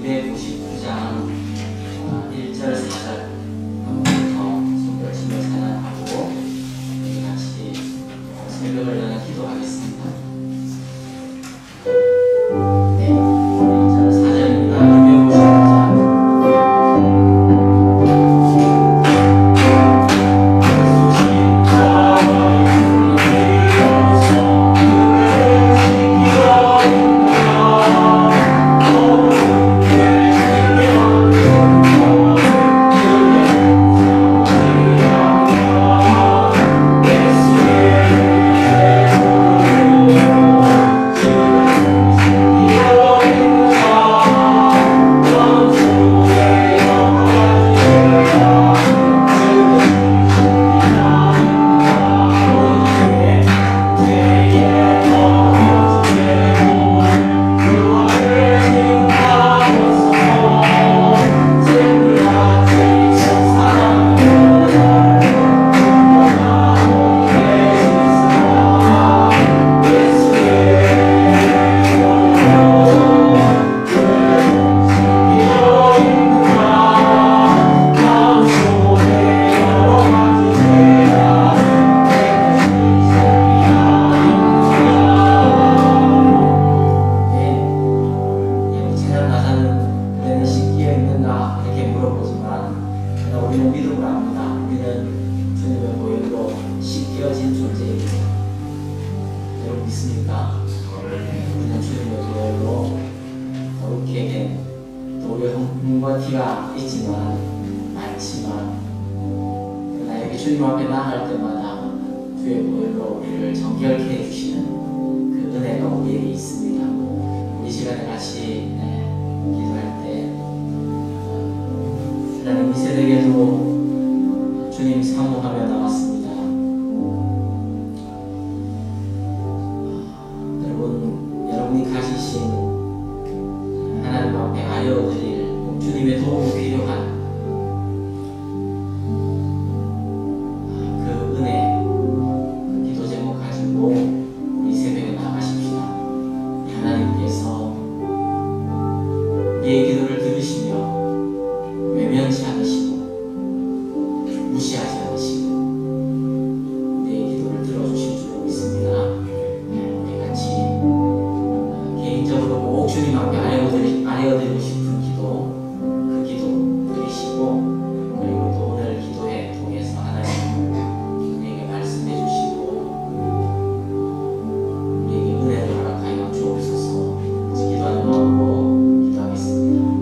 259장 1절 4절 부터 좀 열심히 찬양하고 우리 같이 새벽을 여는 기도하겠습니다. 네, 1절 4절입니다. 259장 티가 있지만 많지만 그러나 여기 주님 앞에 나아갈 때마다 주의 보혈로 우리를 정결케 해주시는 그 은혜가 우리에게 있습니다. 이 시간에 같이 기도할 때 하나님 이 새벽에도 주님 사모하며 나왔습니다. 여러분이 가지신 하나님 앞에 아뢰어드릴 주님의 도움이 필요한 그 은혜, 그 기도 제목 가지고 우리 새벽에 나가십시다. 하나님께서 우리의 기도를 들으시며 외면치 않으시고 무시하지 않으시고 우리의 기도를 들어주실 줄 믿습니다. 우리 같이 개인적으로 꼭 주님 앞에 아뢰어드리고 싶은 기도 그리고 또 오늘 기도에 통해서 하나님 우리에게 말씀해 주시고 우리에게 은혜를 허락하여 주옵소서. 기도하는 마음으로 기도하겠습니다.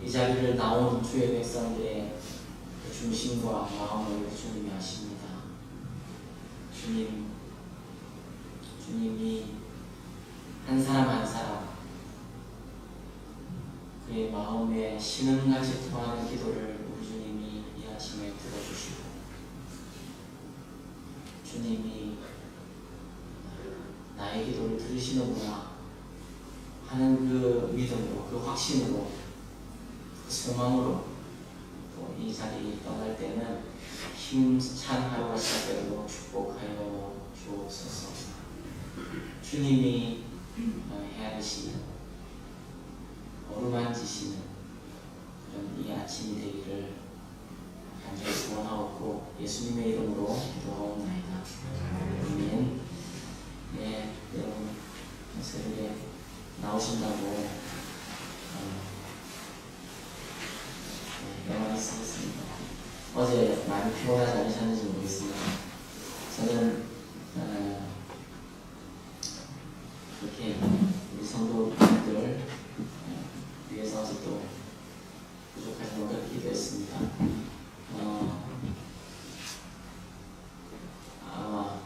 이 자리를 나온 주의 백성들의 그 중심과 마음을 주님이 아십니다. 주님이 한 사람 한 사람 그의 마음에 신음같이 통하는 기도를 우리 주님이 이 아침에 들어주시고, 주님이 나의 기도를 들으시는구나 하는 그 믿음으로, 그 확신으로, 그 소망으로 또 이 자리에 떠날 때는 힘찬 하루가 시작되도록 축복하여 주옵소서. 주님이 헤아리시는, 어루만지시는 그런 이 아침이 되기를 간절히 소원하옵고 예수님의 이름으로 기도하옵나이다. 아멘. 네, 여러분 새벽에 나오신다고 영광이 쓰겠습니다. 어제 많이 피곤하지 않으셨는지 모르겠습니다. 저는 이렇게 우리 성도분들 위해서 어제 또 부족하지 못하게 기도했습니다. 아마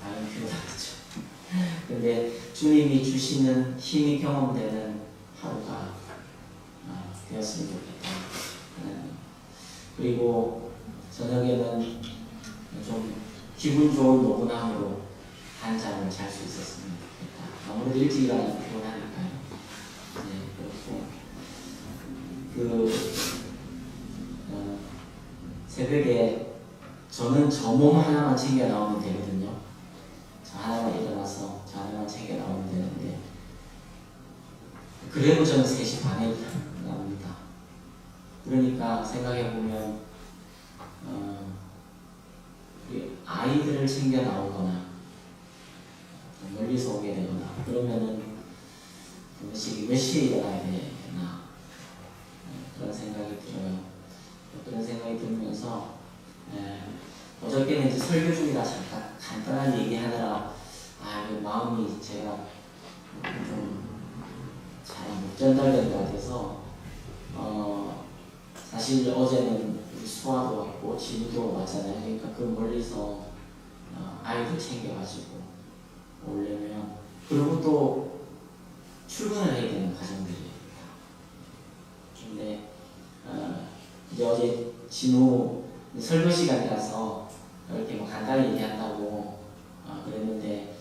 당연히 피곤하겠죠. 근데 주님이 주시는 힘이 경험되는 하루가 되었으면 좋겠다. 그리고 저녁에는 좀 기분 좋은 노곤함으로 한 잠을 잘 수 있었으면 좋겠다. 아무래도 일찍 일어나면 피곤하니까요. 네, 그렇고 새벽에 저는 저 몸 하나만 챙겨 나오면 되거든요. 저 하나만 일어나서 저 하나만 챙겨 나오면 되는데, 그래도 저는 3시 반에 나옵니다. 그러니까 생각해보면 아이들을 챙겨 나오거나 멀리서 오게 되거나 그러면은 몇 시에 일어나야 되나 그런 생각이 들어요. 그런 생각이 들면서 어저께는 이제 설교 중이라 잠깐 간단한 얘기하느라 마음이 제가 좀 잘 못 전달된 것 같아서 사실 어제는 우리 수아도 왔고 진우도 왔잖아요. 그러니까 그 멀리서 아이들 챙겨가지고 오려면, 그리고 또 출근을 해야 되는 가정들이에요. 근데 이제 어제 진우 설교 시간이라서 이렇게 뭐 간단히 얘기한다고 그랬는데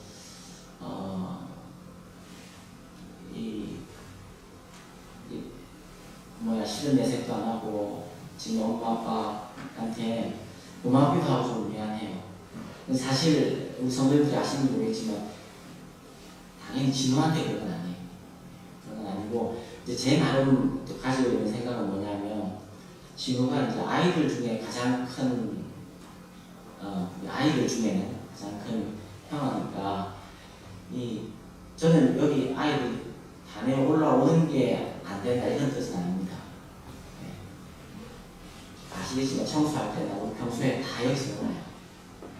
실은 내색도 안 하고 지금 엄마 아빠한테 고맙기도 하고 좀 미안해요. 사실 우리 성도님들이 아시는지 모르겠지만 당연히 진우한테 그런 건 아니에요. 그런 건 아니고 이제 제 나름 또 가지고 있는 생각은 뭐냐면, 진우가 이제 아이들 중에 가장 큰 아이들 중에는 가장 큰 형아니까 저는 여기 아이들 단에 올라오는 게 안 된다 이런 뜻은 아닙니다. 아시겠지만 청소할 때나 우리 평소에 다 여기서 놀아요.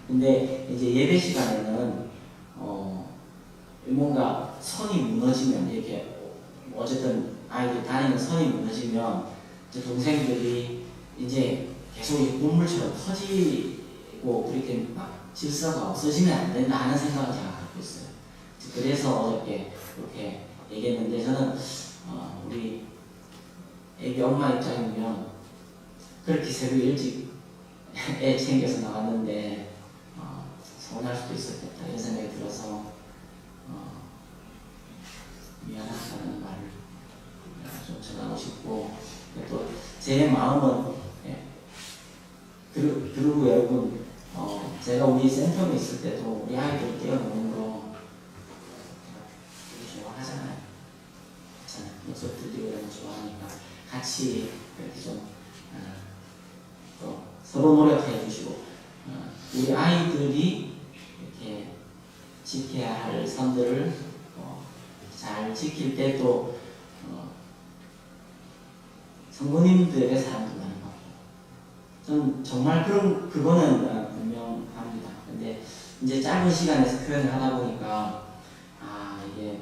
근데 이제 예배 시간에는 뭔가 선이 무너지면, 이렇게 어쨌든 아이들 다니는 선이 무너지면 이제 동생들이 이제 계속 눈물처럼 터지고 그렇게 막 질서가 없어지면 안 된다 하는 생각을 제가 갖고 있어요. 그래서 어저께 그렇게 얘기했는데, 저는 우리 애기 엄마 입장이면 그렇게 새벽 일찍 애 챙겨서 나왔는데 서운할 수도 있었겠다 이런 생각이 들어서 미안하다는 말을 좀 전하고 싶고, 또 제 마음은 그리고 여러분 제가 우리 센터에 있을 때도 우리 아이들 깨워놓는 거 되게 좋아하잖아요. 목소리 들리고 이런 거 좋아하니까 같이 이렇게 좀 또 서로 노력해 주시고, 우리 아이들이 이렇게 지켜야 할 선들을 잘 지킬 때 또 성도님들의 사랑도 많이 받고, 저는 정말 그거는 분명합니다. 근데 이제 짧은 시간에서 표현을 하다 보니까 이게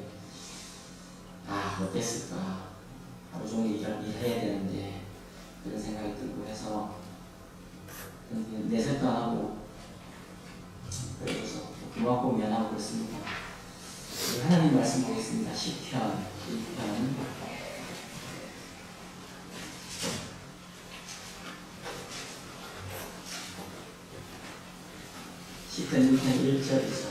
어땠을까, 하루 종일 일해야 되는데 그런 생각이 들고 해서 내색도 안 하고 그래서 고맙고 미안하고 그렇습니다. 하나님 말씀 보겠습니다. 시편 1편 1절 2절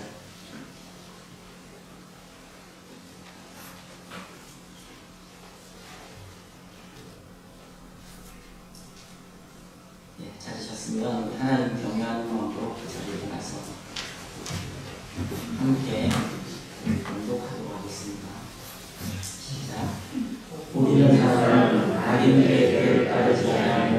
찾으셨으면 하나님 경외하는 마음으로 그 자리에 일어나서 함께 공독하도록 하겠습니다. 시작. 우리는 하나님 악인의 길을 따르지 아니하며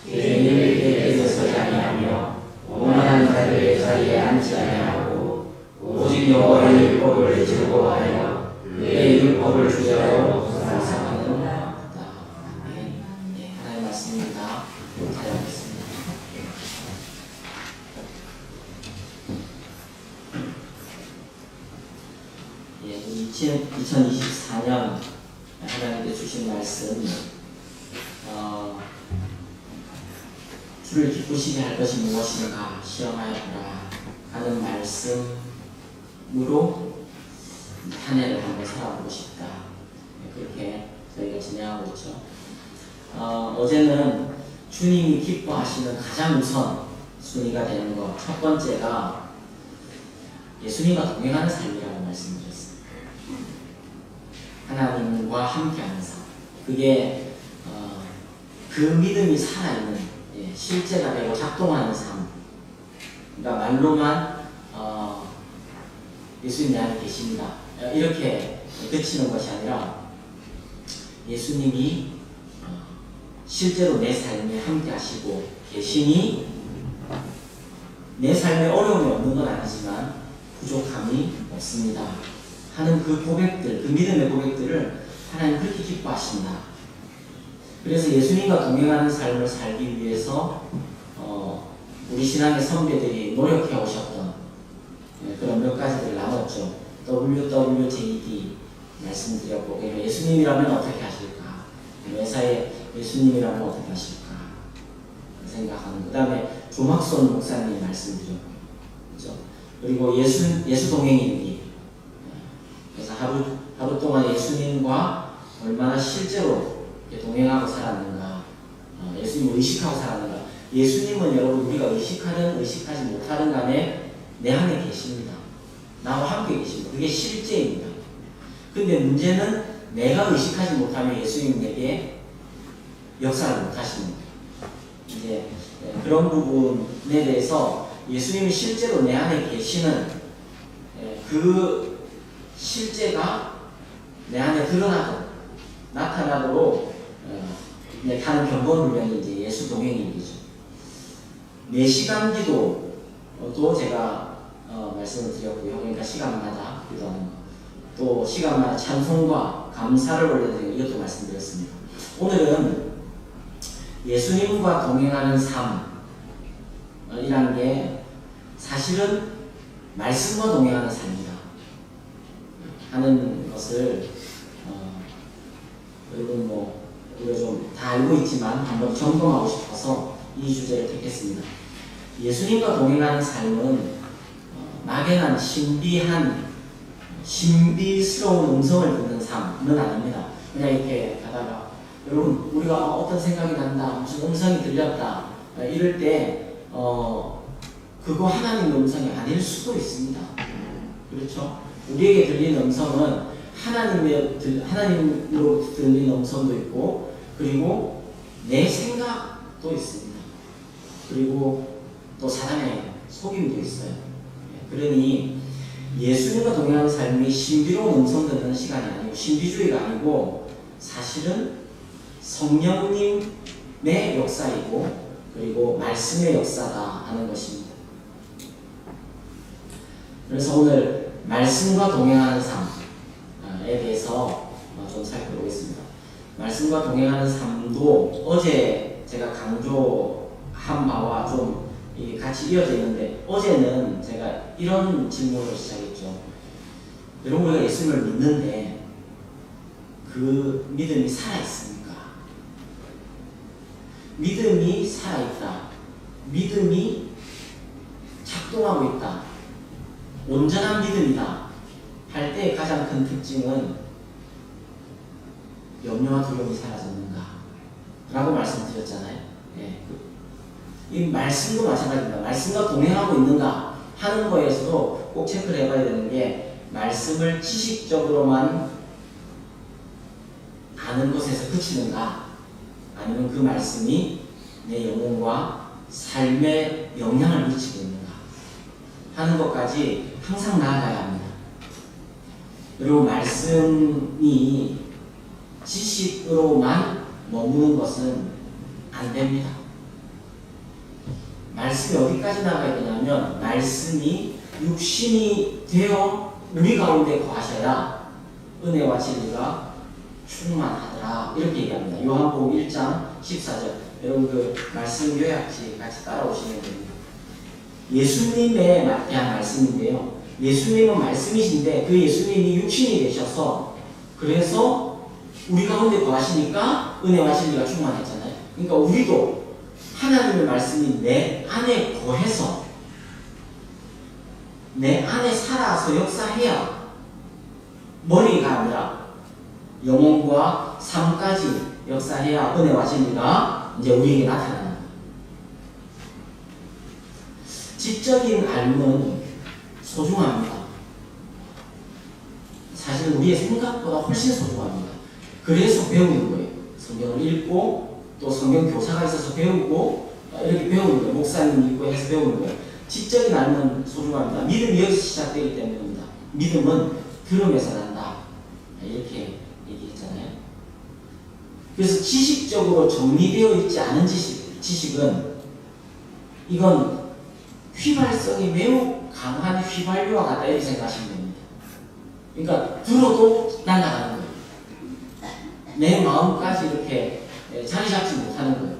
죄인의 길에 서지 아니하며 오만한 자들의 자리에 앉지 아니하고 오직 여호와의 율법을 즐거워하여 그의 율법을 주야로 감사하는도다. 아멘. 하나님의 말씀입니다. 기도하겠습니다. 예, 2024년 하나님께 주신 말씀, 주를 기쁘시게 할 것이 무엇인가 시험하여 보라 하는 말씀으로 한 해를 한번 살아보고 싶다. 그렇게 저희가 진행하고 있죠. 어제는 주님이 기뻐하시는 가장 우선 순위가 되는 것, 첫 번째가 예수님과 동행하는 삶이라고 말씀드렸습니다. 하나님과 함께하는 삶. 그게 그 믿음이 살아있는 실제가 되고 작동하는 삶. 그러니까 말로만 예수님 내 안에 계십니다. 이렇게 그치는 것이 아니라 예수님이 실제로 내 삶에 함께 하시고 계시니 내 삶에 어려움이 없는 건 아니지만 부족함이 없습니다 하는 그 고백들, 그 믿음의 고백들을 하나님 그렇게 기뻐하신다. 그래서 예수님과 동행하는 삶을 살기 위해서 우리 신앙의 선배들이 노력해 오셨던 그런 몇 가지들을 나눴죠. WWJD 말씀드렸고, 예수님이라면 어떻게 하실까? 매사에 예수님이라면 어떻게 하실까? 생각하는. 그 다음에 조막손 목사님 말씀드렸고, 그렇죠? 그리고 예수 동행인기. 그래서 하루 동안 예수님과 얼마나 실제로 동행하고 살았는가, 예수님을 의식하고 살았는가. 예수님은 여러분 우리가 의식하든 의식하지 못하든 간에 내 안에 계십니다. 나와 함께 계십니다. 그게 실제입니다. 근데 문제는 내가 의식하지 못하면 예수님 내게 역사를 못하십니다. 이제 그런 부분에 대해서 예수님이 실제로 내 안에 계시는 그 실제가 내 안에 나타나도록 가는 경건훈련이 이제 예수 동행인이죠. 4시간 기도도 제가 말씀을 드렸고요. 그러니까 시간마다 기도하는 거. 또 시간마다 찬송과 감사를 올려드리는 이것도 말씀드렸습니다. 오늘은 예수님과 동행하는 삶이란 게 사실은 말씀과 동행하는 삶이다 하는 것을 여러분 우리가 좀 다 알고 있지만 한번 점검하고 싶어서 이 주제를 택했습니다. 예수님과 동행하는 삶은 막연한 신비스러운 음성을 듣는 삶은 아닙니다. 그냥 이렇게 가다가 여러분 우리가 어떤 생각이 난다, 무슨 음성이 들렸다 이럴 때 그거 하나님의 음성이 아닐 수도 있습니다. 그렇죠? 우리에게 들리는 음성은 하나님으로 들리는 음성도 있고, 그리고 내 생각도 있습니다. 그리고 또 사람의 속임도 있어요. 그러니 예수님과 동행하는 삶이 신비로운 음성 듣는 시간이 아니고, 신비주의가 아니고 사실은 성령님의 역사이고, 그리고 말씀의 역사다 하는 것입니다. 그래서 오늘 말씀과 동행하는 삶에 대해서 좀 살펴보겠습니다. 말씀과 동행하는 삶도 어제 제가 강조한 바와 좀 같이 이어져 있는데, 어제는 제가 이런 질문으로 시작했죠. 여러분 우리가 예수님을 믿는데 그 그 믿음이 살아있습니까? 믿음이 살아있다. 믿음이 작동하고 있다. 온전한 믿음이다. 할 때 가장 큰 특징은 염려와 두려움이 사라졌는가? 라고 말씀드렸잖아요. 예. 이 말씀도 마찬가지입니다. 말씀과 동행하고 있는가 하는 거에서도 꼭 체크를 해봐야 되는 게 말씀을 지식적으로만 아는 것에서 그치는가 아니면 그 말씀이 내 영혼과 삶에 영향을 미치고 있는가 하는 것까지 항상 나아가야 합니다. 그리고 말씀이 지식으로만 머무는 것은 안 됩니다. 말씀이 어디까지 나가야 되냐면 말씀이 육신이 되어 우리 가운데 거하셔야 은혜와 진리가 충만하더라 이렇게 얘기합니다. 요한복음 1장 14절 여러분 그 말씀 요약지 같이 따라오시면 됩니다. 예수님에 대한 말씀인데요. 예수님은 말씀이신데 그 예수님이 육신이 되셔서 그래서 우리 가운데 거하시니까 은혜와 진리가 충만했잖아요. 그러니까 우리도 하나님의 말씀이 내 안에 거해서 내 안에 살아서 역사해야 머리가 아니라 영혼과 삶까지 역사해야 은혜와 진리가 이제 우리에게 나타나는 거예요. 지적인 알은 소중합니다. 사실은 우리의 생각보다 훨씬 소중합니다. 그래서 배우는 거예요. 성경을 읽고 또 성경 교사가 있어서 배우고 이렇게 배우는 거예요. 목사님 있고 해서 배우는 거예요. 지적인 알은 소중합니다. 믿음이 여기서 시작되기 때문입니다. 믿음은 들음에서 난다. 이렇게 얘기했잖아요. 그래서 지식적으로 정리되어 있지 않은 지식은 이건 휘발성이 매우 강한 휘발유와 같다 이렇게 생각하시면 됩니다. 그러니까 들어도 날아가는 거예요. 내 마음까지 이렇게 자리 잡지 못하는 거예요.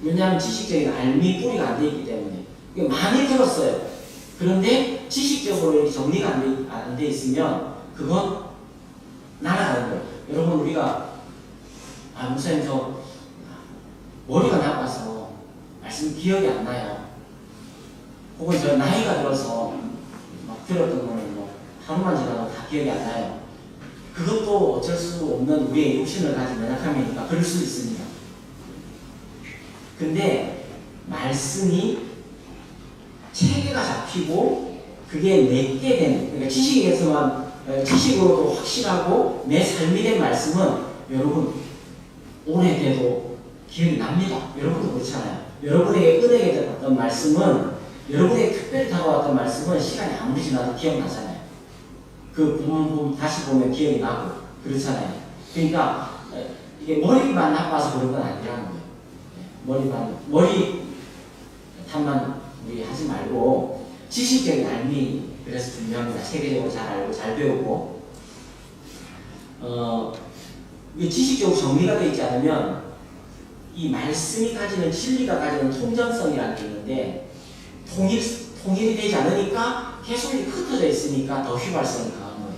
왜냐하면 지식적인 알미 뿌리가 안 돼 있기 때문에 많이 들었어요. 그런데 지식적으로 이렇게 정리가 안 돼 있으면 그건 날아가는 거예요. 여러분 우리가 목사님 저 머리가 나빠서 말씀 기억이 안 나요. 혹은 저 나이가 들어서 막 들었던 거는 뭐 하루만 지나도 다 기억이 안 나요. 그것도 어쩔 수 없는 우리의 욕심을 가진 연약함이니까 그럴 수 있습니다. 근데 말씀이 체계가 잡히고 그게 내게 된 그러니까 지식으로도 확실하고 내 삶이 된 말씀은 여러분 오래돼도 기억이 납니다. 여러분도 그렇잖아요. 여러분에게 은혜가 됐던 말씀은 여러분에게 특별히 다가왔던 말씀은 시간이 아무리 지나도 기억나잖아요. 그 부분 다시 보면 기억이 나고 그렇잖아요. 그러니까 이게 머리만 나빠서 그런 건 아니라는 거예요. 머리 탓만 우리 하지 말고 지식적인 알미 그래서 중요합니다. 세계적으로 잘 알고 잘 배우고 이게 지식적으로 정리가 되어 있지 않으면 이 말씀이 가지는 진리가 가지는 통전성이라는 게 있는데 통일이 되지 않으니까 계속 흩어져 있으니까 더 휘발성이 강한 거예요.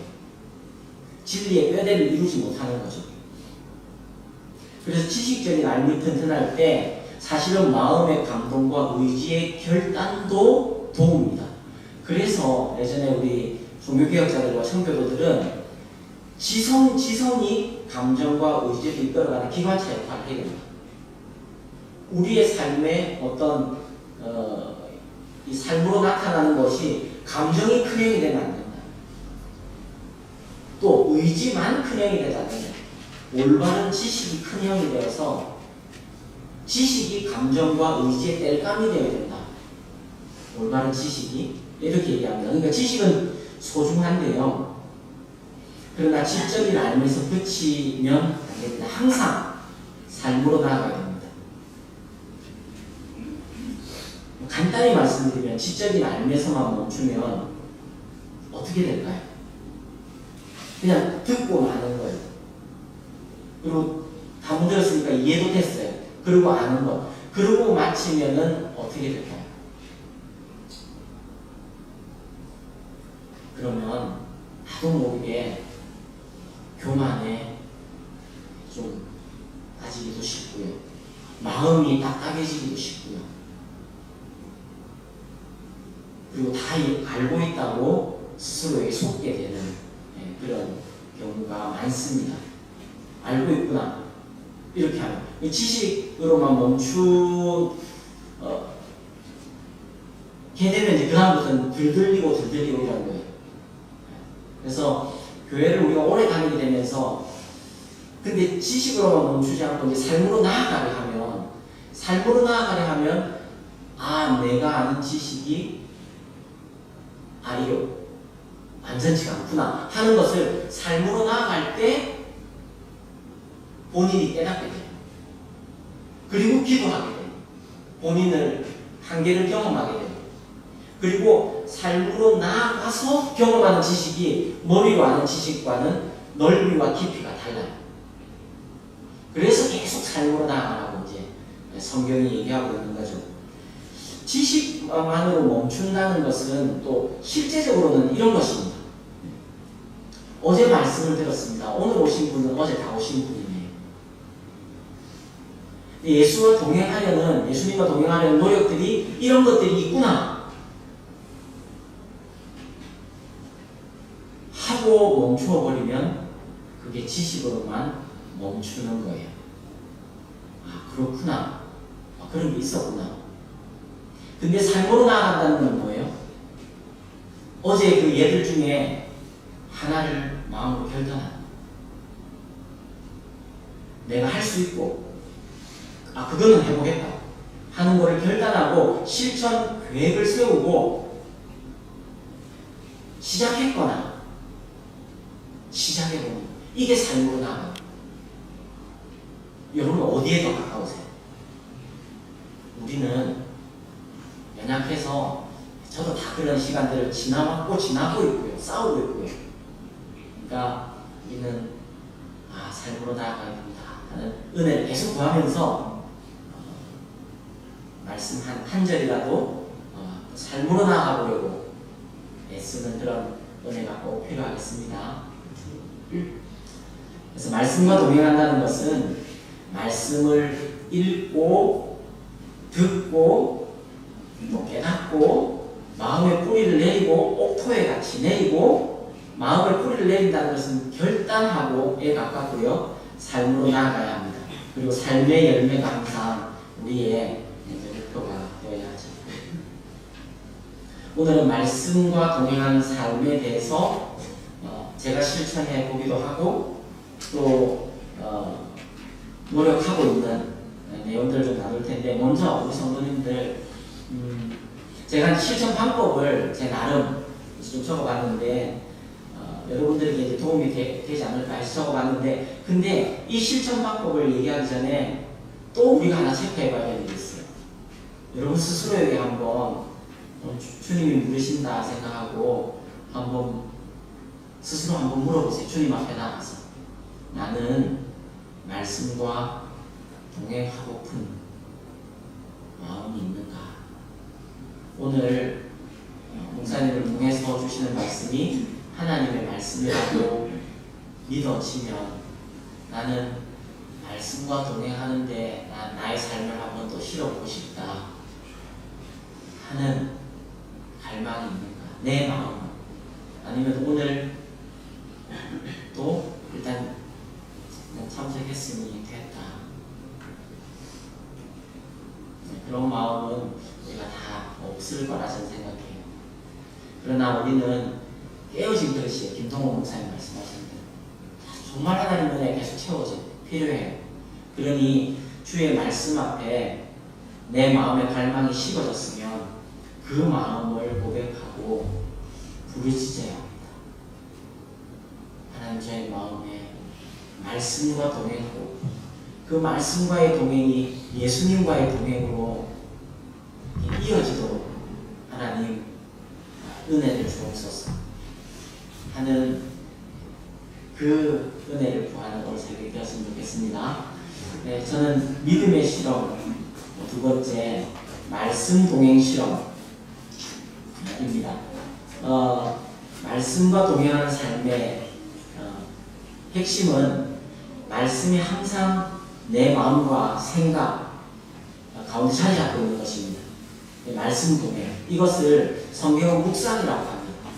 진리의 뼈대를 이루지 못하는 거죠. 그래서 지식적인 알미 튼튼할 때 사실은 마음의 감동과 의지의 결단도 도움입니다. 그래서 예전에 우리 종교개혁자들과 청교도들은 지성이 감정과 의지를 이끌어가는 기관차 역할을 해야 됩니다. 우리의 삶에 어떤 이 삶으로 나타나는 것이 감정이 큰 형이 되면 안 된다. 또 의지만 큰 형이 되지 않는다. 올바른 지식이 큰 형이 되어서 지식이 감정과 의지의 땔감이 되어야 된다. 올바른 지식이 이렇게 얘기합니다. 그러니까 지식은 소중한데요. 그러나 지적인 알면서 그치면 안 됩니다. 항상 삶으로 나아가야 됩니다. 간단히 말씀드리면 지적인 알면서만 멈추면 어떻게 될까요? 그냥 듣고 마는 거예요. 그리고 다 문들었으니까 이해도 됐어요. 그리고 아는 것. 그러고 마치면은 어떻게 될까요? 그러면 나도 모르게 교만에 좀 빠지기도 쉽고요. 마음이 딱딱해지기도 쉽고요. 그리고 다 알고 있다고 스스로에게 속게 되는 그런 경우가 많습니다. 알고 있구나. 이렇게 하면. 지식으로만 게 되면 이제 그다음부터는 들들리고 이런 거예요. 그래서 교회를 우리가 오래 다니게 되면서 근데 지식으로만 멈추지 않고 이제 삶으로 나아가려 하면 아, 내가 아는 지식이 이거 완전치가 않구나 하는 것을 삶으로 나아갈 때 본인이 깨닫게 돼요. 그리고 기도하게 돼요. 본인을 한계를 경험하게 돼요. 그리고 삶으로 나아가서 경험하는 지식이 머리로 아는 지식과는 넓이와 깊이가 달라요. 그래서 계속 삶으로 나아가라고 이제 성경이 얘기하고 있는 거죠. 지식만으로 멈춘다는 것은 또 실제적으로는 이런 것입니다. 어제 말씀을 들었습니다. 오늘 오신 분은 어제 다 오신 분이네요. 예수님과 동행하려는 노력들이 이런 것들이 있구나 하고 멈추어버리면 그게 지식으로만 멈추는 거예요. 그렇구나. 그런 게 있었구나. 근데 삶으로 나아간다는 건 뭐예요? 어제 그 예들 중에 하나를 마음으로 결단하는. 내가 할 수 있고, 그거는 해보겠다 하는 거를 결단하고 실천 계획을 세우고 시작했거나 시작해보는 이게 삶으로 나아가요. 여러분 어디에 더 가까우세요? 우리는 연약해서 저도 다 그런 시간들을 지나고 있고요. 싸우고 있고요. 그러니까 우리는 삶으로 나아가야 됩니다 하는 은혜를 계속 구하면서 말씀 한 절이라도 삶으로 나아가보려고 애쓰는 그런 은혜가 꼭 필요하겠습니다. 그래서 말씀과 동행한다는 것은 말씀을 읽고 듣고 또 깨닫고 마음의 뿌리를 내리고 옥토에 같이 내리고 마음의 뿌리를 내린다는 것은 결단하고에 가깝고요. 삶으로 나아가야 합니다. 그리고 삶의 열매가 항상 우리의 목표가 되어야 하죠. 오늘은 말씀과 동행하는 삶에 대해서 제가 실천해 보기도 하고 또 노력하고 있는 내용들을 좀 나눌 텐데, 먼저 우리 성도님들 제가 실천 방법을 제 나름 좀 적어봤는데 여러분들에게 이제 도움이 되지 않을까 해서 적어봤는데, 근데 이 실천 방법을 얘기하기 전에 또 우리가 하나 체크해봐야 되는 게 있어요. 여러분 스스로에게 한번 주님이 물으신다 생각하고 스스로 한번 물어보세요. 주님 앞에 나가서 나는 말씀과 동행하고픈 마음이 있는가? 오늘 목사님을 통해서 주시는 말씀이 하나님의 말씀이라고 믿어지면 나는 말씀과 동행하는데 나의 삶을 한번 또 실어보고 싶다 하는 갈망이 있는가? 내 마음. 아니면 오늘 또 일단 참석했으니 됐다. 그런 마음은 우리가 다 없을 거라 저는 생각해요. 그러나 우리는 깨어진 그릇이에요. 김동호 목사님 말씀하신 대로 정말 하나님 은혜 계속 채워져 필요해요. 그러니 주의 말씀 앞에 내 마음의 갈망이 식어졌으면 그 마음을 고백하고 부르짖어야 합니다. 하나님, 저의 마음에 말씀과 동행하고 그 말씀과의 동행이 예수님과의 동행으로 이어지도록 하나님 은혜를 주옵소서 하는 그 은혜를 구하는 오늘 새벽이 되었으면 좋겠습니다. 네, 저는 믿음의 실험 두 번째 말씀 동행 실험입니다. 말씀과 동행하는 삶의 핵심은 말씀이 항상 내 마음과 생각 가운데 자리 잡고 있는 것입니다. 말씀 동행. 이것을 성경은 묵상이라고 합니다.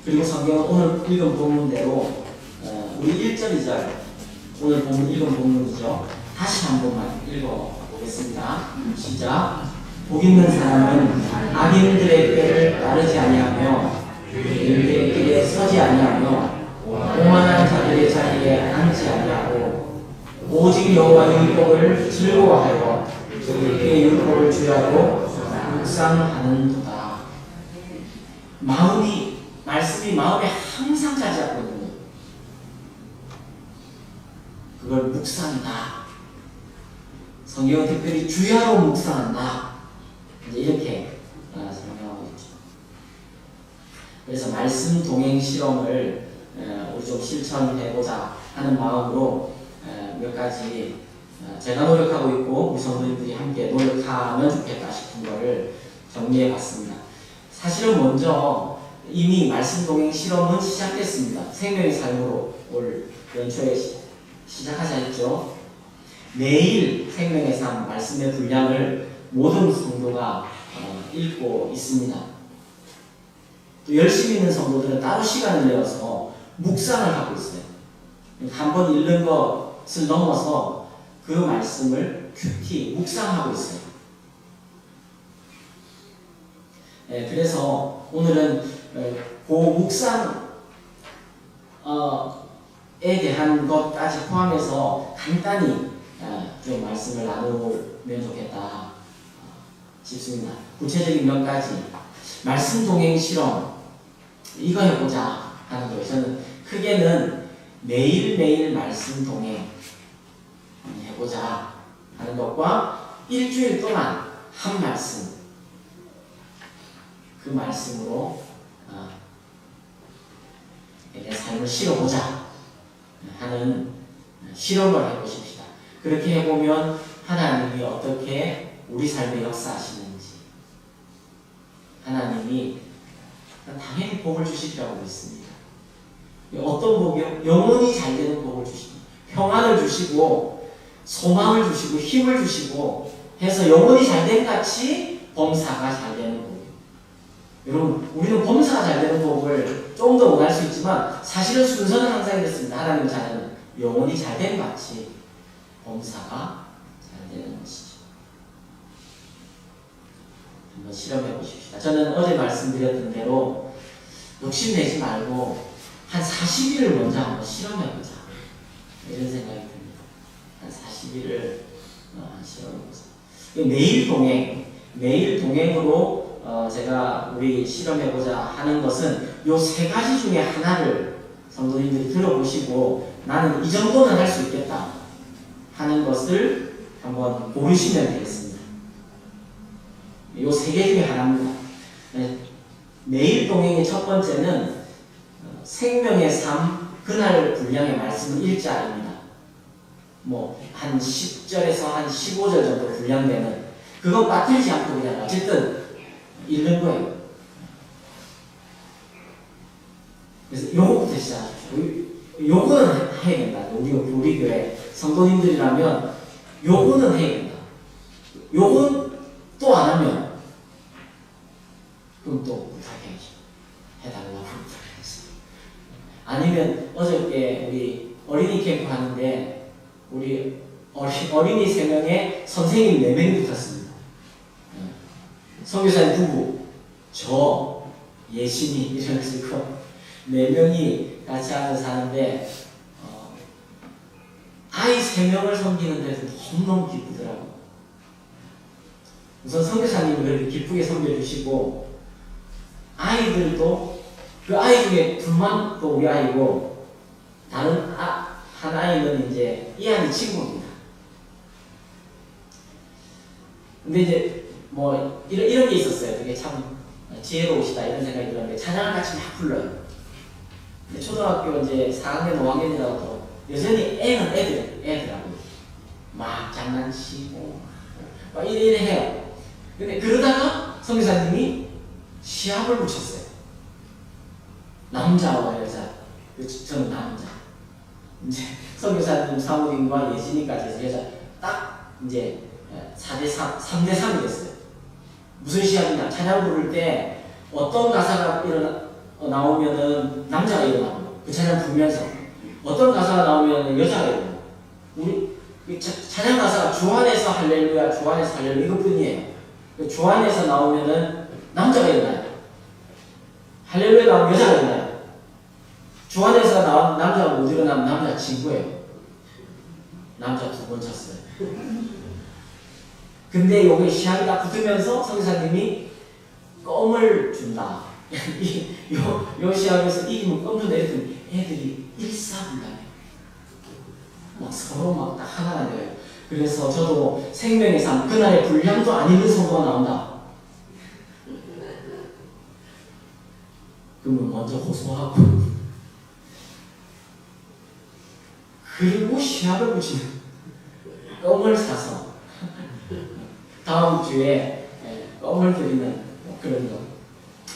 그리고 성경은 오늘 읽은 본문대로 우리 1절, 2절 오늘 본문 읽은 본문이죠. 다시 한 번만 읽어보겠습니다. 시작. 복 있는 사람은 악인들의 꾀를 따르지 아니하며 인들의 길에 서지 아니하며 오만한 자들의 자리에 앉지 아니하고 오직 여호와의 율법을 즐거워하여 그의 율법을 주야로 묵상하는도다. 말씀이 마음에 항상 자리 잡고 있는 거예요. 그걸 묵상이다. 성경은 특별히 주야로 묵상한다. 이제 이렇게 설명하고 있죠. 그래서 말씀 동행 실험을 우리 좀 실천해보자 하는 마음으로 몇 가지 제가 노력하고 있고 우리 성도님들이 함께 노력하면 좋겠다 싶은 거를 정리해봤습니다. 사실은 먼저 이미 말씀 동행 실험은 시작됐습니다. 생명의 삶으로 올 연초에 시작하자 했죠. 매일 생명의 삶 말씀의 분량을 모든 성도가 읽고 있습니다. 또 열심히 있는 성도들은 따로 시간을 내어서 묵상을 하고 있어요. 한 번 읽는 것을 넘어서 그 말씀을 큐티 묵상하고 있어요. 그래서 오늘은 그 묵상에 대한 것까지 포함해서 간단히 좀 말씀을 나누면 좋겠다 싶습니다. 구체적인 몇 가지 말씀 동행 실험 이거 해보자 하는 거예요. 저는 크게는 매일매일 말씀 동행 해보자 하는 것과 일주일 동안 한 말씀 그 말씀으로 내 삶을 실어보자 하는 실험을 해보십시다. 그렇게 해보면 하나님이 어떻게 우리 삶에 역사하시는지 하나님이 당연히 복을 주시리라고 믿습니다. 어떤 복이요? 영원히 잘 되는 복을 주십니다. 평안을 주시고 소망을 주시고 힘을 주시고 해서 영원히 잘 된 같이 범사가 잘 되는 복이에요. 여러분 우리는 범사가 잘 되는 복을 좀 더 원할 수 있지만 사실은 순서는 항상 이렇습니다. 하나님 자녀는 영원히 잘 된 같이 범사가 잘 되는 것이죠. 한번 실험해 보십시다. 저는 어제 말씀드렸던 대로 욕심내지 말고 한 40일을 먼저 한번 실험해 보자 이런 생각이 듭니다. 한 40일을 실험해 보자. 매일 동행으로 제가 우리 실험해 보자 하는 것은 요 세 가지 중에 하나를 성도님들이 들어보시고 나는 이 정도는 할 수 있겠다 하는 것을 한번 고르시면 되겠습니다. 요 세 개 중에 하나입니다. 매일 동행의 첫 번째는 생명의 삶 그날 분량의 말씀을 읽자입니다. 한 10절에서 한 15절 정도 분량되는 그거 빠뜨리지 않고 그냥 어쨌든 읽는 거예요. 그래서 요거부터 시작하십시오. 요거는 해야 된다. 우리 교회 성도님들이라면 요거는 해야 된다. 요건 또 안 하면 그럼 또 부탁해야죠. 해달라고 부탁해야죠. 아니면 어저께 우리 어린이 캠프 하는데 우리 어린이 3명에 선생님 4명이 붙었습니다. 선교사님 부부, 저, 예신이 이런 식으로 4명이 같이 하면서 사는데 아이 3명을 섬기는 데서 너무너무 기쁘더라고요. 우선 선교사님이 그렇게 기쁘게 섬겨주시고 아이들도 그 아이 중에 둘만 또 우리 아이고 다른 한 아이는 이제 이 아이 친구입니다. 근데 이제 이런 게 있었어요. 되게 참 지혜로우시다 이런 생각이 들었는데 찬양을 같이 막 불러요. 근데 초등학교 이제 4학년, 5학년이라도 여전히 애는 애들하고 막 장난치고 막 이래 해요. 근데 그러다가 선교사님이 시합을 붙였어요. 남자와 여자. 저는 남자. 이제 선교사님, 사모님과 예진이까지 해서 여자 딱 이제 3대 3이 됐어요. 무슨 시합이냐? 찬양 부를 때 어떤 가사가 나오면은 남자가 일어나고 그 찬양 부르면서 어떤 가사가 나오면 여자가 일어나고 우리 찬양 가사가 주 안에서 할렐루야, 주 안에서 할렐루야 이것뿐이에요. 주 안에서 나오면은 남자가 일어나요. 할렐루야 나오면 여자가 일어나요. 주 안에서 나온 남자가 못 일어나면 남자 친구예요. 남자 2번 쳤어요. 근데 여기 시합이 딱 붙으면서 선교사님이 껌을 준다. 요 시합에서 이기면 껌 준다 했더니 애들이 일사불란해. 막 서로 막 딱 하나가 돼요. 그래서 저도 생명의 삶, 그날의 분량도 안 있는 성도가 나온다. 그러면 먼저 호소하고 그리고 시합을 붙이는 껌을 사서 다음 주에 껌을 드리는 그런 거.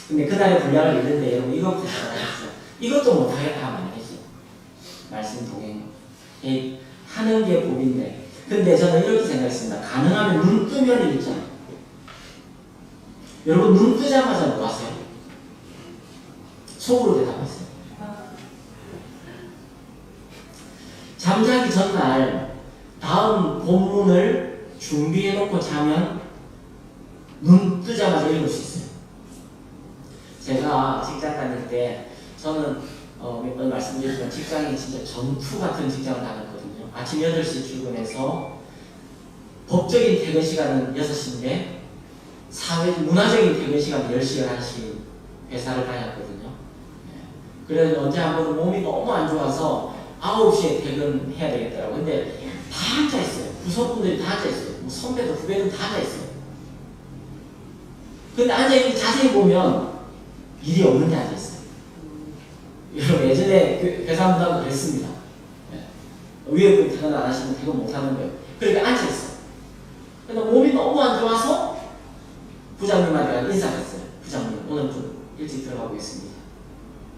근데 그날의 분량을 잃는데 여러분 이것부터 잘하셨어요. 이것도 못하겠다 하면 안 되지. 말씀 동행 하는 게 복인데. 근데 저는 이렇게 생각했습니다. 가능하면 눈 뜨면 읽자. 여러분 눈 뜨자마자 뭐 하세요? 속으로 대답하세요. 잠자기 전날 다음 본문을 준비해놓고 자면 눈 뜨자마자 읽을 수 있어요. 제가 직장 다닐 때 저는 몇 번 말씀드렸지만 직장이 진짜 전투 같은 직장을 다녔거든요. 아침 8시 출근해서 법적인 퇴근 시간은 6시인데 문화적인 퇴근 시간은 10시, 11시 회사를 다녔거든요. 그래서 언제 한번 몸이 너무 안 좋아서 9시에 퇴근해야 되겠더라고요. 근데 다 앉아있어요. 부서분들이 다 앉아있어요. 뭐 선배도 후배도 다 앉아있어요. 근데 앉아있는 자세히 보면 일이 없는데 앉아있어요. 여러분 예전에 회사분들도 그랬습니다. 위에 퇴근 안 하시면 퇴근 못하는 거예요. 그러니까 앉아있어요. 근데 몸이 너무 안 좋아서 부장님한테 인사했어요. 부장님 오늘 좀 일찍 들어가고 있습니다.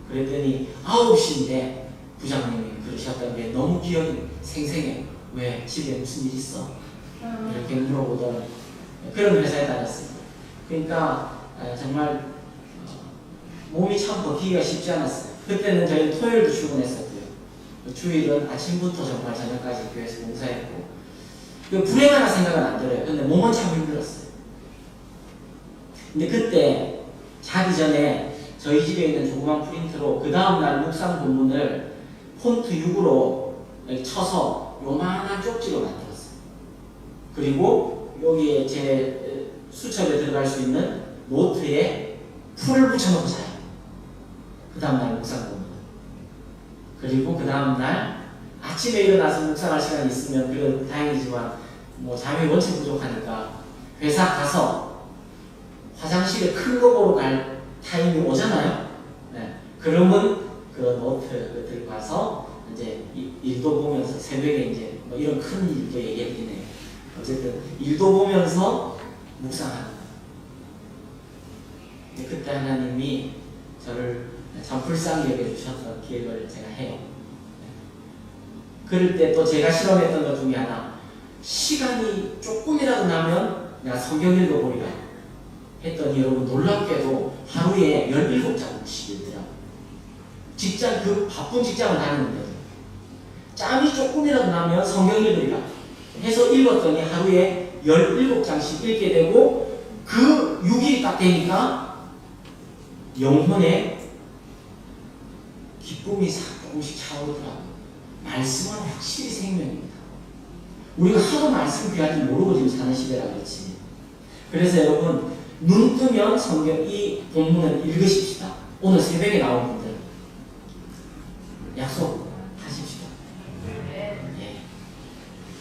그랬더니 9시인데 부장님이 그러셨던 게 너무 기억이 생생해. 왜? 집에 무슨 일 있어? 이렇게 물어보던 그런 회사에 다녔어요. 그러니까 정말 몸이 참 버티기가 쉽지 않았어요. 그때는 저희 토요일도 출근했었고요. 주일은 아침부터 정말 저녁까지 교회에서 봉사했고 불행 하나 생각은 안 들어요. 근데 몸은 참 힘들었어요. 근데 그때 자기 전에 저희 집에 있는 조그만 프린트로 그 다음날 묵상 본문을 폰트 6으로 쳐서 요만한 쪽지로 만들었어요. 그리고 여기에 제 수첩에 들어갈 수 있는 노트에 풀을 붙여놓고 자요. 그 다음날 묵상 본문. 그리고 그 다음날 아침에 일어나서 묵상할 시간이 있으면 그래도 다행이지만 뭐 잠이 원체 부족하니까 회사 가서 화장실에 큰 거 보러 갈 타임이 오잖아요. 네. 그러면 그 노트 들고 가서 이제 일도 보면서 새벽에 이제 뭐 이런 큰 일도 얘기하기네요. 어쨌든 일도 보면서 묵상하는 거예요. 그때 하나님이 저를 참 불쌍히 여겨주셨던 기억을 제가 해요. 그럴 때 또 제가 실험했던 것 중에 하나, 시간이 조금이라도 나면 내가 성경 읽어보리라 했더니 여러분 놀랍게도 하루에 17장씩 읽더라고요. 직장, 그 바쁜 직장을 다니는데 짬이 조금이라도 나면 성경 읽으리라 해서 읽었더니 하루에 17장씩 읽게 되고 그 6일이 딱 되니까 영혼에 기쁨이 싹 조금씩 차오르더라고요. 말씀은 확실히 생명입니다. 우리가 하도 말씀 귀한지 모르고 지금 사는 시대라 그렇지. 그래서 여러분 눈 뜨면 성경 이 본문을 읽으십시다. 오늘 새벽에 나온 분들 약속하십시다. 예.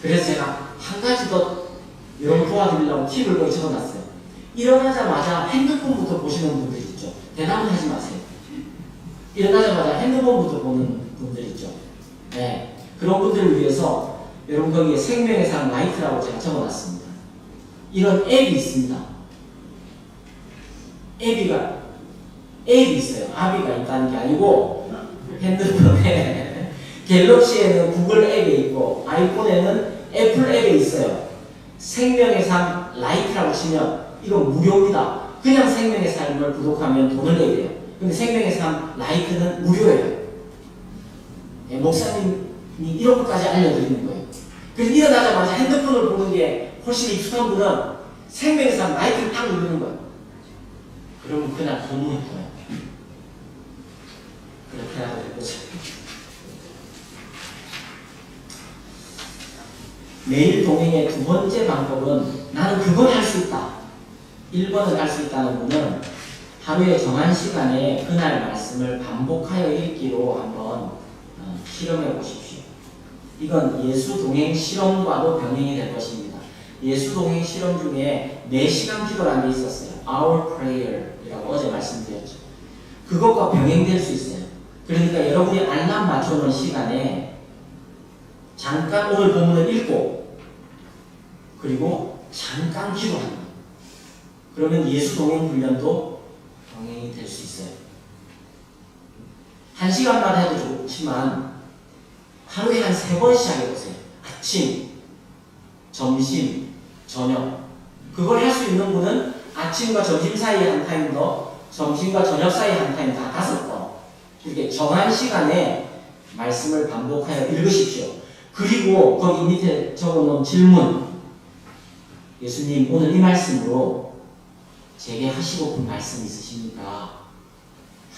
그래서 제가 한 가지 더 여러분 도와드리려고 팁을 거기 적어놨어요. 일어나자마자 핸드폰부터 보시는 분들 있죠. 대답은 하지 마세요. 일어나자마자 핸드폰부터 보는 분들 있죠. 네. 그런 분들을 위해서 여러분 거기에 생명의 삶 라이트라고 제가 적어놨습니다. 이런 앱이 있습니다. 앱이 있어요. 아비가 있다는 게 아니고 핸드폰에 갤럭시에는 구글 앱이 있고 아이폰에는 애플 앱이 있어요. 생명의 삶 라이트라고 치면 이거 무료입니다. 그냥 생명의 삶을 구독하면 돈을 내야 돼요. 근데 생명의 삶 라이트는 무료예요. 예, 목사님이 이런 것까지 알려드리는 거예요. 그래서 일어나자마자 핸드폰을 보는 게 훨씬 익숙한 분은 생명의 삶 라이트를 딱 누르는 거예요. 그러면 그날 돈 모을 거예요. 그렇게 하도 될 거죠. 매일 동행의 두 번째 방법은 나는 그걸 할 수 있다. 1번을 할 수 있다는 분은 하루에 정한 시간에 그날 말씀을 반복하여 읽기로 한번 실험해 보십시오. 이건 예수 동행 실험과도 병행이 될 것입니다. 예수 동행 실험 중에 4시간 기도라는 게 있었어요. Our Prayer이라고 어제 말씀드렸죠. 그것과 병행될 수 있어요. 그러니까 여러분이 알람 맞춰놓은 시간에 잠깐 오늘 본문을 읽고 그리고 잠깐 기도합니다. 그러면 예수 동행 훈련도 병행이 될 수 있어요. 1시간만 해도 좋지만 하루에 한 3번 시작해보세요. 아침, 점심, 저녁. 그걸 할 수 있는 분은 아침과 점심 사이에 한 타임 더, 점심과 저녁 사이에 한 타임 다 5번. 이렇게 정한 시간에 말씀을 반복하여 읽으십시오. 그리고 거기 밑에 적어놓은 질문. 예수님, 오늘 이 말씀으로 제게 하시고픈 말씀 있으십니까?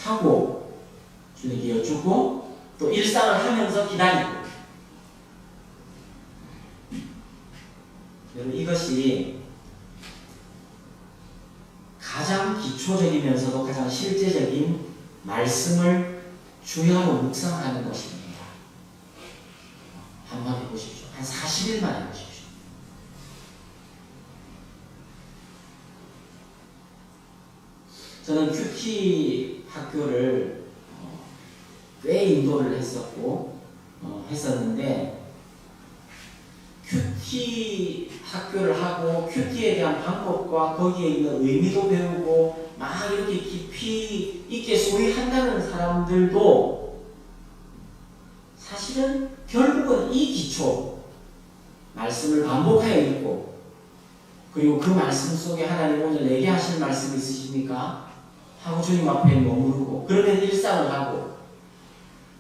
하고 주님께 여쭙고 또 일상을 하면서 기다리고. 여러분, 이것이 가장 기초적이면서도 가장 실제적인 말씀을 주야로 묵상하는 것입니다. 한번 해보십시오. 한 40일만 해보십시오. 저는 큐티 학교를 꽤 인도를 했었고 했었는데 큐티 학교를 하고 큐티에 대한 방법과 거기에 있는 의미도 배우고 막 이렇게 깊이 있게 소위한다는 사람들도 사실은 결국은 이 기초 말씀을 반복하여 읽고 그리고 그 말씀 속에 하나님 오늘 내게 하실 말씀 있으십니까? 하고 주님 앞에 머무르고 그러면 일상을 하고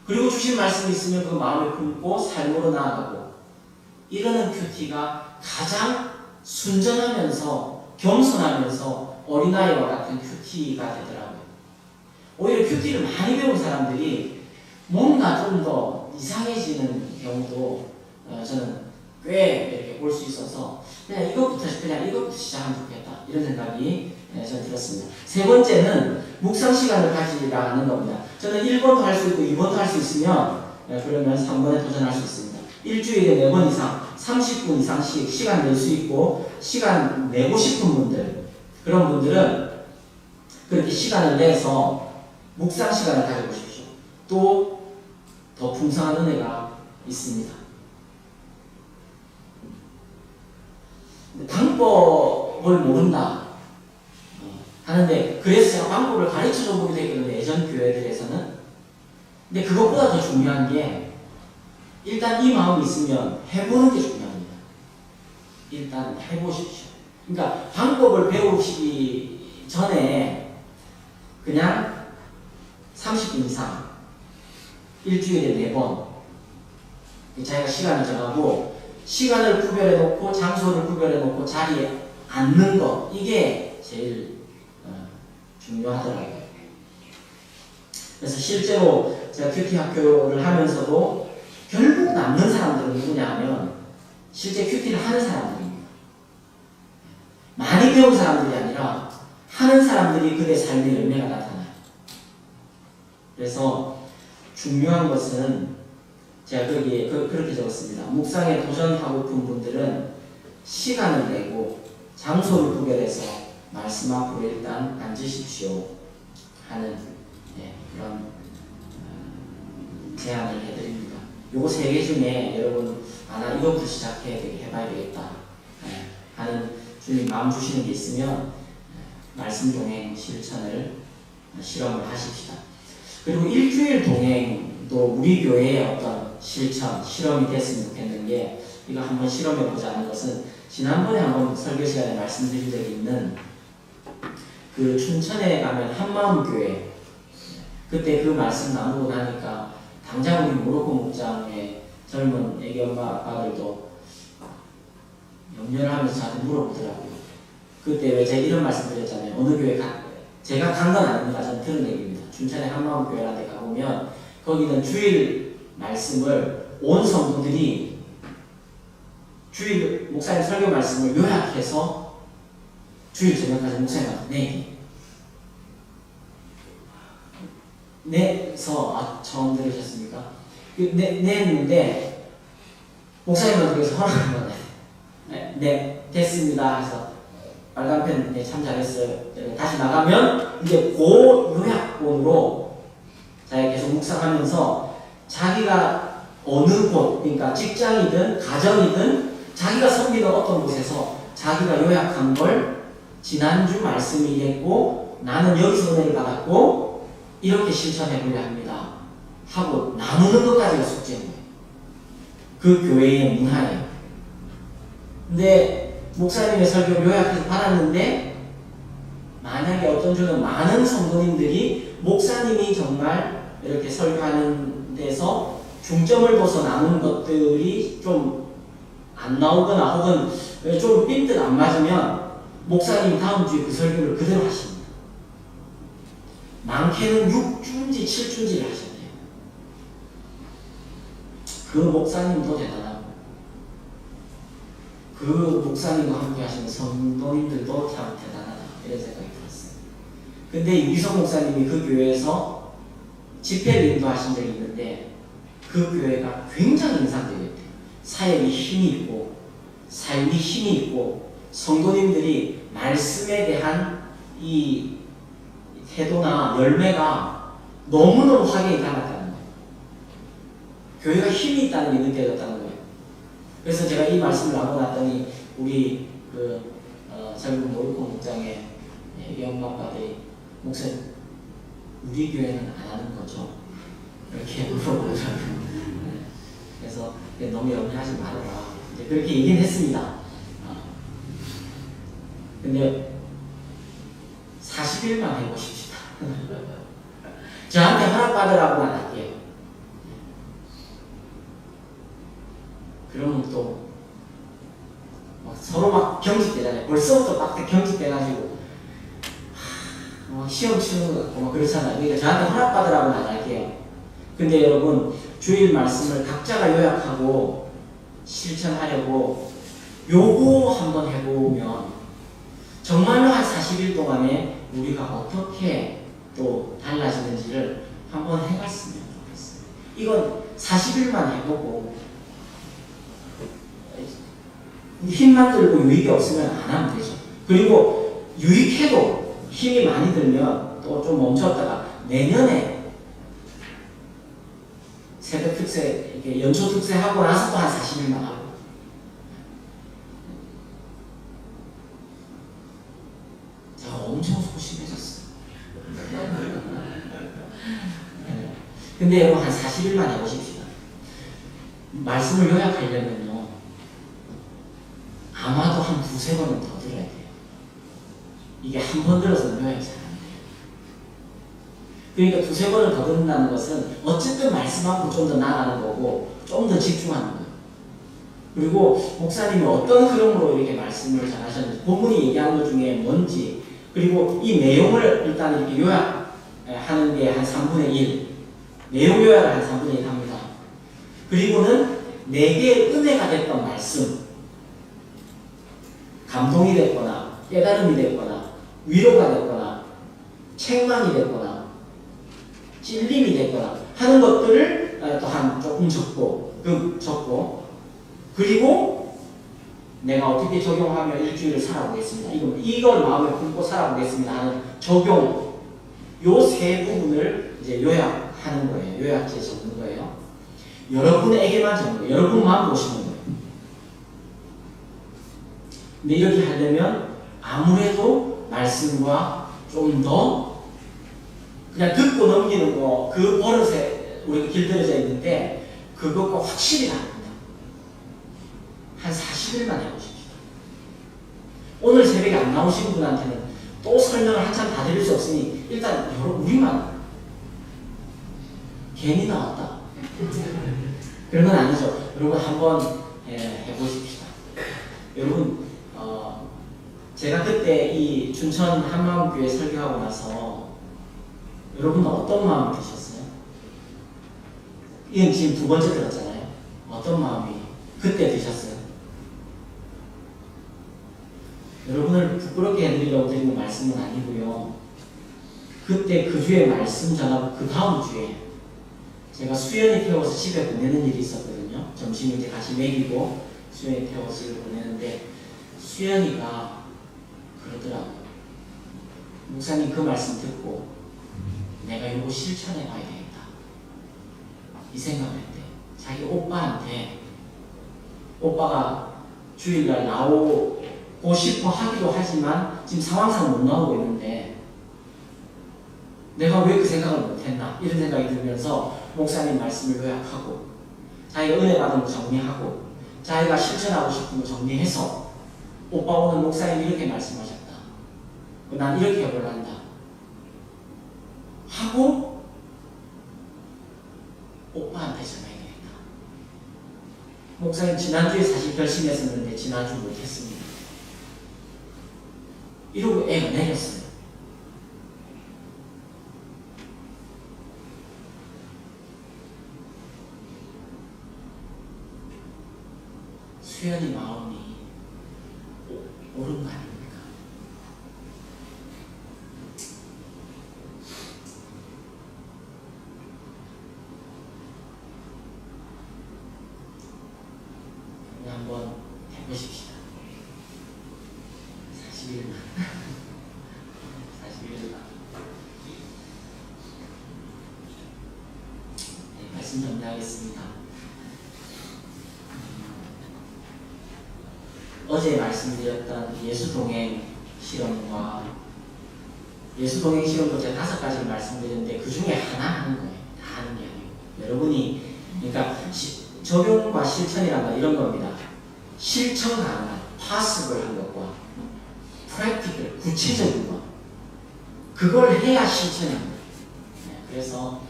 그리고 주신 말씀이 있으면 그 마음에 품고 삶으로 나아가고 이러는 큐티가 가장 순전하면서 겸손하면서 어린아이와 같은 큐티가 되더라고요. 오히려 큐티를 많이 배운 사람들이 뭔가 좀 더 이상해지는 경우도 저는 꽤 이렇게 볼 수 있어서 그냥 이것부터 시작하면 좋겠다 이런 생각이 저는 들었습니다. 세 번째는 묵상 시간을 가지라는 겁니다. 저는 1번도 할 수 있고 2번도 할 수 있으면 그러면 3번에 도전할 수 있습니다. 일주일에 4번 이상 30분 이상씩 시간 낼 수 있고 시간 내고 싶은 분들 그런 분들은 그렇게 시간을 내서 묵상 시간을 가져보십시오. 또 더 풍성한 은혜가 있습니다. 방법을 모른다 하는데 그래서 제가 방법을 가르쳐줘 보기도 했거든요. 예전 교회들에서는. 근데 그것보다 더 중요한 게 일단 이 마음이 있으면 해보는 게 중요합니다. 일단 해보십시오. 그러니까 방법을 배우시기 전에 그냥 30분 이상 일주일에 4번 자기가 시간을 정하고 시간을 구별해 놓고 장소를 구별해 놓고 자리에 앉는 거 이게 제일 중요하더라고요. 그래서 실제로 제가 큐티 학교를 하면서도 결국 남는 사람들은 누구냐 하면 실제 큐티를 하는 사람들입니다. 많이 배운 사람들이 아니라 하는 사람들이 그의 삶의 열매가 나타나요. 그래서 중요한 것은 제가 거기에 그렇게 적었습니다. 묵상에 도전하고픈 분들은 시간을 내고 장소를 구별해서 말씀 앞으로 일단 앉으십시오 하는 그런 제안을 해드립니다. 요거 3개 중에 여러분 나 이거부터 해봐야 되겠다 하는 주님 마음 주시는 게 있으면 말씀 동행 실천을 실험을 하십시다. 그리고 일주일 동행도 우리 교회의 어떤 실천, 실험이 됐으면 좋겠는 게 이거 한번 실험해 보자는 것은 지난번에 한번 설교 시간에 말씀드린 적이 있는 그 춘천에 가면 한마음교회 그때 그 말씀 나누고 나니까 당장 우리 모로코 목장의 젊은 애기 엄마 아빠들도 염려를 하면서 저한테 물어보더라고요. 그때 왜 제가 이런 말씀 드렸잖아요. 어느 교회 제가 간 건 아닙니다. 저는 들은 얘기입니다. 춘천의 한마음교회라는 데 가보면 거기는 주일 말씀을 온 성도들이 주일 목사님 설교 말씀을 요약해서 주일 저녁까지 목사님한테 내서 처음 들으셨습니까? 냈는데 목사님한테 그래서 허락한 거네. 네, 됐습니다. 해서 빨간 펜, 네, 참 잘했어요. 다시 나가면 이제 그 요약본으로 자기가 계속 묵상하면서 자기가 어느 곳, 그러니까 직장이든 가정이든 자기가 섬기는 어떤 곳에서 자기가 요약한 걸 지난주 말씀이 이랬고 나는 여기서 은혜를 받았고 이렇게 실천해 보려 합니다. 하고 나누는 것까지가 숙제인 거예요. 그 교회의 문화예요. 근데 목사님의 설교를 요약해서 받았는데 만약에 어떤 주는 많은 성도님들이 목사님이 정말 이렇게 설교하는 데서 중점을 둬서 나눈 것들이 좀 안 나오거나 혹은 좀 삔뜻 안 맞으면 목사님이 다음 주에 그 설교를 그대로 하십니다. 많게는 6주인지 7주인지를 하셨네요. 그 목사님도 대단하고 그 목사님과 함께 하시는 성도님들도 참 대단하다 이런 생각이 들었어요. 근데 유기성 목사님이 그 교회에서 집회를 인도하신 적이 있는데 그 교회가 굉장히 인상적이었대요. 사역이 힘이 있고 삶이 힘이 있고 성도님들이 말씀에 대한 이 태도나 열매가 너무너무 확연히 달랐다는 거예요. 교회가 힘이 있다는 게 느껴졌다는 거예요. 그래서 제가 이 말씀을 나누고 났더니 우리 젊은 모로코 목장의 이 엄마 아빠들이 목사님 우리 교회는 안 하는 거죠? 이렇게 물어보더라고요. 그래서 너무 염려하지 말아라. 이제 그렇게 얘기는 했습니다. 근데 40일만 해보십시다. 저한테 허락받으라고는 안 할게요. 그러면 또 서로 막 경직되잖아요. 벌써부터 막 경직돼가지고 시험 치는 것 같고 막 그렇잖아요. 그러니까 저한테 허락받으라고는 안 할게요. 근데 여러분 주일 말씀을 각자가 요약하고 실천하려고 요거 한번 해보면 정말로 한 40일 동안에 우리가 어떻게 또 달라지는지를 한번 해봤으면 좋겠어요. 이건 40일만 해보고 힘만 들고 유익이 없으면 안 하면 되죠. 그리고 유익해도 힘이 많이 들면 또 좀 멈췄다가 내년에 새벽 특세, 이렇게 연초 특세 하고 나서 또 한 40일만 하고. 제가 엄청 소심해졌어요. 근데 여러분 한 40일만 해보십시다. 말씀을 요약하려면요. 아마도 한 두세 번은 더 들어야 돼요. 이게 한 번 들어서는 요약이 잘 안 돼요. 그러니까 두세 번을 더 듣는다는 것은 어쨌든 말씀하고 좀 더 나아가는 거고 좀 더 집중하는 거예요. 그리고 목사님이 어떤 흐름으로 이렇게 말씀을 전하셨는지 본문이 얘기하는 것 중에 뭔지 그리고 이 내용을 일단 이렇게 요약하는 게 한 3분의 1 내용 요약을 한 3분의 1 합니다. 그리고는 내게 은혜가 됐던 말씀 감동이 됐거나 깨달음이 됐거나 위로가 됐거나 책망이 됐거나 찔림이 됐거나 하는 것들을 또 한 조금 적고 그리고 내가 어떻게 적용하며 일주일을 살아보겠습니다. 이걸 마음에 품고 살아보겠습니다 하는 적용 요 세 부분을 이제 요약하는 거예요. 요약지에 적는 거예요. 여러분에게만 적는 거예요. 여러분만 보시는 거예요. 근데 이렇게 하려면 아무래도 말씀과 좀 더 그냥 듣고 넘기는 거 그 버릇에 우리가 길들여져 있는데 그것과 확실히 다릅니다. 한 40일만 해보십시오. 오늘 새벽에 안 나오신 분한테는 또 설명을 한참 다 드릴 수 없으니 일단 우리만 괜히 나왔다 그런 건 아니죠. 여러분 한번 해보십시다. 여러분 제가 그때 이 춘천 한마음교회 설교하고 나서 여러분은 어떤 마음이 드셨어요? 이건 지금 두 번째 들었잖아요. 어떤 마음이 그때 드셨어요? 여러분을 부끄럽게 해드리려고 드리는 말씀은 아니고요. 그때 그 주에 말씀 전하고 그 다음 주에 제가 수연이 태워서 집에 보내는 일이 있었거든요. 점심 이제 같이 먹이고 수연이 태워서 집에 보내는데 수연이가 그러더라고요. 목사님 그 말씀 듣고 내가 이거 실천해 봐야 되겠다 이 생각을 했대. 자기 오빠한테 오빠가 주일날 나오고 싶어 하기도 하지만 지금 상황상 못 나오고 있는데 내가 왜 그 생각을 못했나 이런 생각이 들면서 목사님 말씀을 요약하고 자기가 은혜 받은 거 정리하고 자기가 실천하고 싶은 거 정리해서 오빠 오늘 목사님 이렇게 말씀하셨다. 난 이렇게 해보란다 하고 오빠한테 전화해야겠다. 목사님 지난주에 사실 결심했었는데 지난주 못했습니다. 이러고 애가 내렸어요. 수연이 마음이 옳은 거 아닙니까? 한번 해보십시다. 41일만 41일만 네, 말씀 정리하겠습니다. 어제 말씀드렸던 예수동행 실험과 예수동행 실험도 제가 5가지를 말씀드렸는데 그 중에 하나 하는 거예요. 다 하는 게 아니고 여러분이 그러니까 적용과 실천이란 건 이런 겁니다. 실천 가능한 possible 한 것과 practical 구체적인 것 그걸 해야 실천입니다. 네, 그래서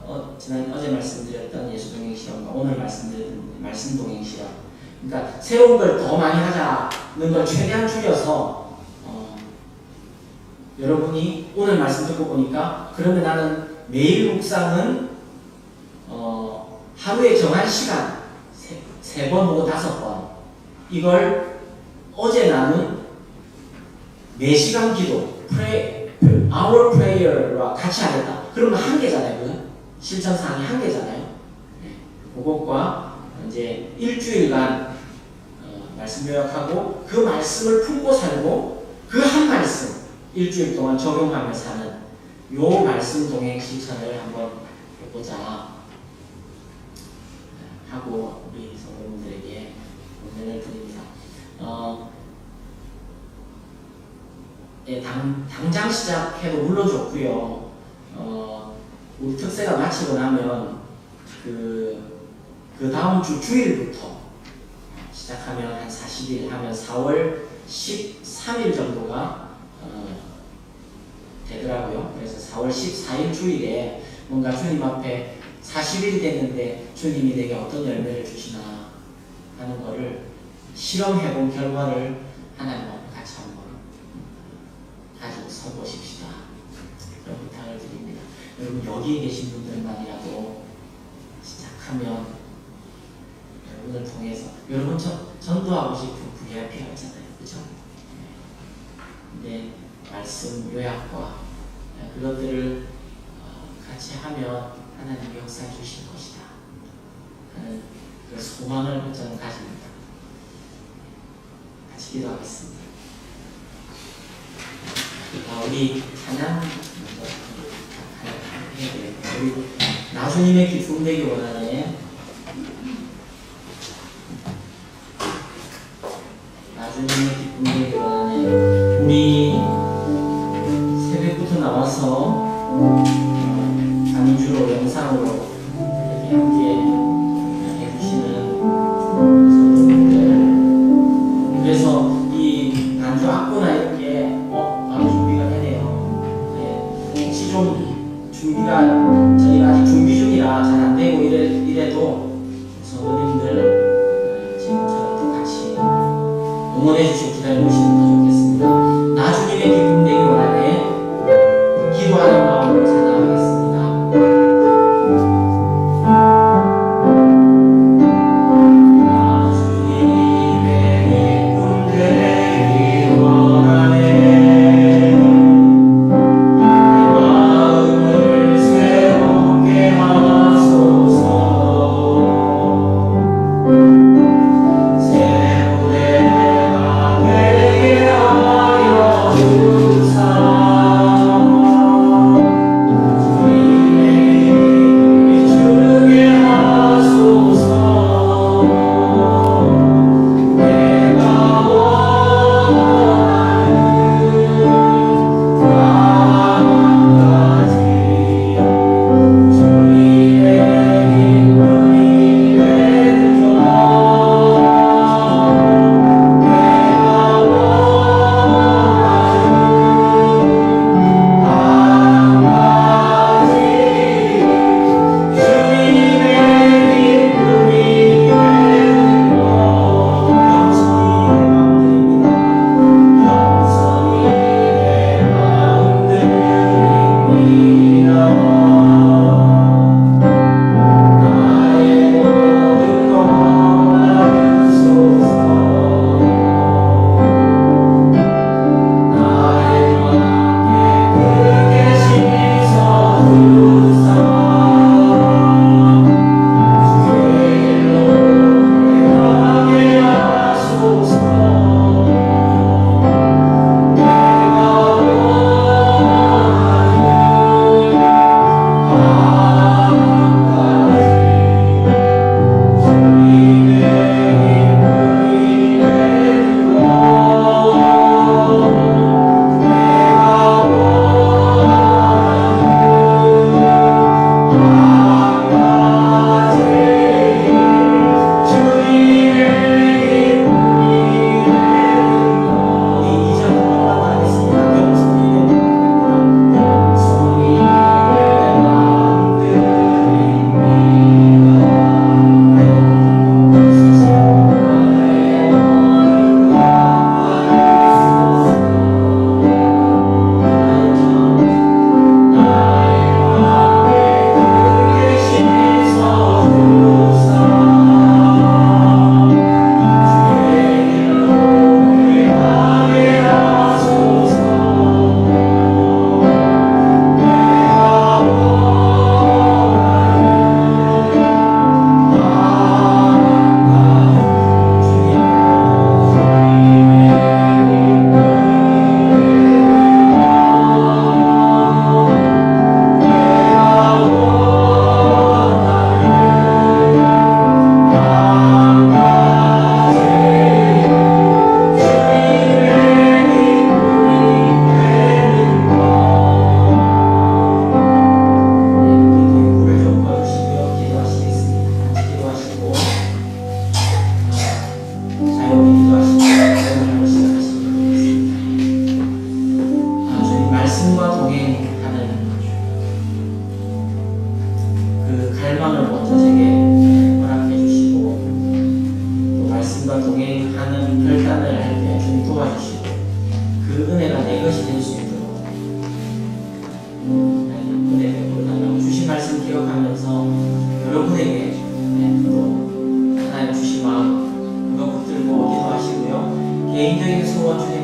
어제 말씀드렸던 예수동행 실험과 오늘 말씀드렸던 말씀동행 실험 그러니까 새로운 걸 더 많이 하자는 걸 최대한 줄여서 여러분이 오늘 말씀 듣고 보니까 그러면 나는 매일 묵상은 하루에 정한 시간 3번 혹은 5번 이걸 어제 나눈 4시간 기도 our prayer와 같이 하겠다. 그러면 1개잖아요. 그죠? 실천사항이 1개잖아요. 그것과 이제 일주일간 말씀 요약하고 그 말씀을 품고 살고 그 한 말씀 일주일 동안 적용하며 사는 요 말씀 동행 실천을 한번 해보자 하고 우리 성도님들에게 권면을 드립니다. 예, 당장 시작해도 물론 좋고요. 우리 특세가 마치고 나면 그 다음 주 주일부터 시작하면 한 40일 하면 4월 13일 정도가 되더라고요. 그래서 4월 14일 주일에 뭔가 주님 앞에 40일이 됐는데 주님이 내게 어떤 열매를 주시나 하는 거를 실험해본 결과를 하나님 앞에 같이 한번 가지고 서보십시다. 그런 부탁을 드립니다. 여러분 여기에 계신 분들만이라도 시작하면 여러분을 통해서 여러분 전도하고 싶은 VIP가 있잖아요. 그죠? 네, 말씀 요약과 그것들을 같이 하면 하나님이 역사해 주실 것이다 하는 그 소망을 저는 가집니다. 같이 기도하겠습니다. 우리 찬양 해야 되겠다. 우리 나주님의 기쁨 되기 원하네. 나주님의 기쁨 되기 원하네. 우리 새벽부터 나와서 안주로 영상으로 이렇게 함께 응원해 주시고 기다려 주시면 더 좋겠습니다. 나주님의 기쁨 되기 원하네. 기도하는 마음으로 찬양하겠습니다. 갈망을 먼저 제게 허락해 주시고 또 말씀과 동행하는 결단을 할 때 주님 도와주시고 그 은혜가 내 것이 될 수 있도록 은혜 베풀어달라고 주신 말씀 기억하면서 여러분에게 또 하나님 주신 마음 그거 붙들고 기도하시고요. 개인적인 소원 주님